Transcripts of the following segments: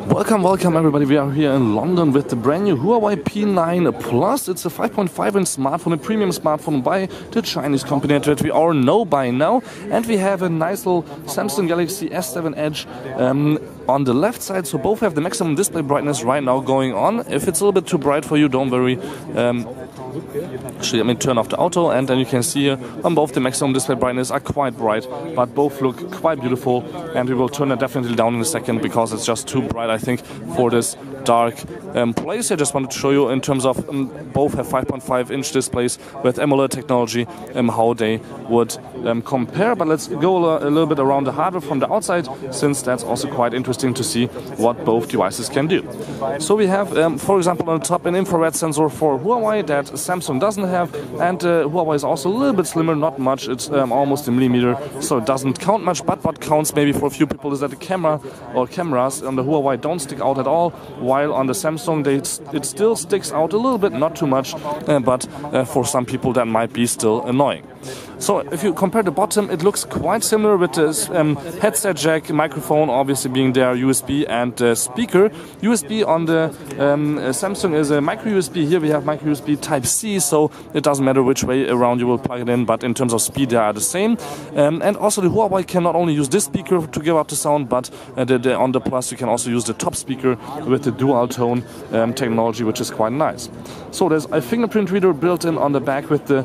Welcome everybody, we are here in London with the brand new Huawei P9 Plus. It's a 5.5-inch smartphone, a premium smartphone by the Chinese company that we all know by now. And we have a nice little Samsung Galaxy S7 Edge on the left side, so both have the maximum display brightness right now going on. If it's a little bit too bright for you, don't worry. Actually, let me turn off the auto, and then you can see here on both the maximum display brightness are quite bright, but both look quite beautiful. And we will turn it definitely down in a second because it's just too bright, I think, for this dark place. I just wanted to show you in terms of both have 5.5-inch displays with AMOLED technology, how they would compare. But let's go a little bit around the hardware from the outside, since that's also quite interesting to see what both devices can do. So we have, for example, on the top an infrared sensor for Huawei that Samsung doesn't have, and Huawei is also a little bit slimmer, not much. It's almost a millimeter, so it doesn't count much. But what counts maybe for a few people is that the camera or cameras on the Huawei don't stick out at all, while on the Samsung it still sticks out a little bit, not too much, but for some people that might be still annoying. So if you compare the bottom, it looks quite similar with this headset jack, microphone obviously being there, USB and speaker. USB on the Samsung is a micro USB. Here we have micro USB Type-C, so it doesn't matter which way around you will plug it in, but in terms of speed they are the same. And also the Huawei can not only use this speaker to give out the sound, but on the Plus you can also use the top speaker with the dual tone technology, which is quite nice. So there's a fingerprint reader built in on the back with the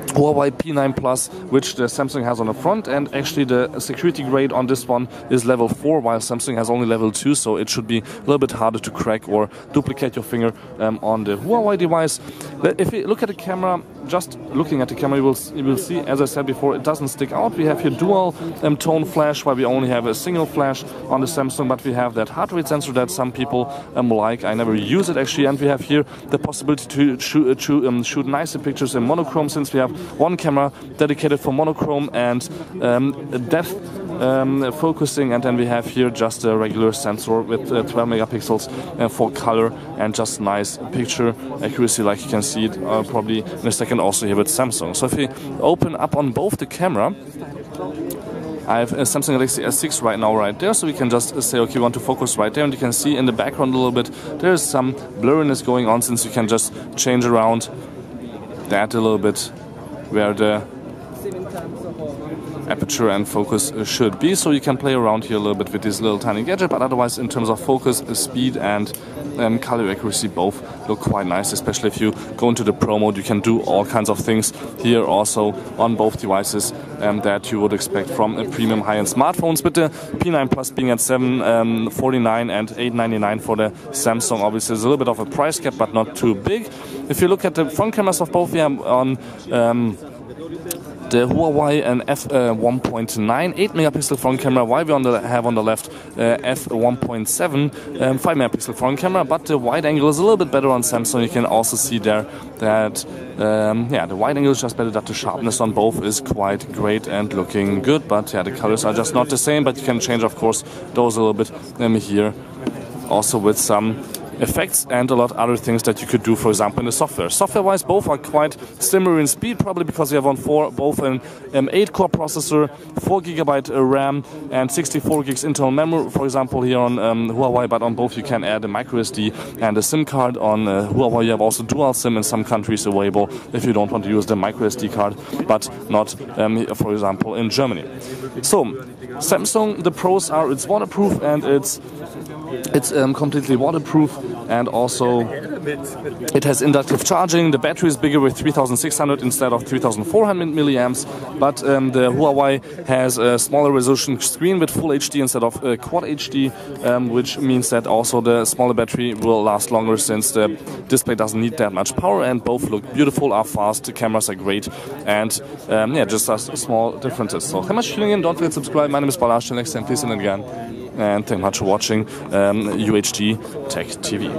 Huawei P9 Plus, which the Samsung has on the front, and actually the security grade on this one is level 4, while Samsung has only level 2, so it should be a little bit harder to crack or duplicate your finger on the Huawei device. If you look at the camera, just looking at the camera, you will see, as I said before, it doesn't stick out. We have here dual tone flash, while we only have a single flash on the Samsung, but we have that heart rate sensor that some people like. I never use it actually, and we have here the possibility to shoot nicer pictures in monochrome, since we have one camera dedicated for monochrome and depth focusing, and then we have here just a regular sensor with 12 megapixels for color and just nice picture accuracy, like you can see it probably in a second also here with Samsung. So if we open up on both the camera, I have a Samsung Galaxy S6 right now right there, so we can just say, okay, we want to focus right there, and you can see in the background a little bit there's some blurriness going on, since you can just change around that a little bit where the aperture and focus should be. So you can play around here a little bit with this little tiny gadget, but otherwise in terms of focus, speed and color accuracy both look quite nice. Especially if you go into the Pro mode, you can do all kinds of things here also on both devices that you would expect from a premium high-end smartphones, with the P9 Plus being at $749 and $899 for the Samsung. Obviously there's a little bit of a price gap, but not too big. If you look at the front cameras of both, we have on the Huawei an f1.9 8 megapixel front camera, while we have on the left f1.7 5 megapixel front camera, but the wide angle is a little bit better on Samsung. You can also see there that the wide angle is just better, that the sharpness on both is quite great and looking good, but yeah, the colors are just not the same. But you can change, of course, those a little bit here also with some effects and a lot of other things that you could do, for example, in the software. Software-wise, both are quite similar in speed, probably because we have on both an 8-core processor, 4GB RAM, and 64 gigs internal memory, for example, here on Huawei. But on both you can add a micro SD and a SIM card. On Huawei you have also dual SIM in some countries available if you don't want to use the micro SD card, but not, for example, in Germany. So Samsung, the pros are it's waterproof, and it's completely waterproof, and also it has inductive charging. The battery is bigger with 3600 instead of 3400 milliamps, but the Huawei has a smaller resolution screen with Full HD instead of Quad HD, which means that also the smaller battery will last longer, since the display doesn't need that much power, and both look beautiful, are fast, the cameras are great, and just small differences. So thank you much for tuning in. Don't forget to subscribe. My name is Balázs. Till next time, please and again, and thank you much for watching UHD Tech TV.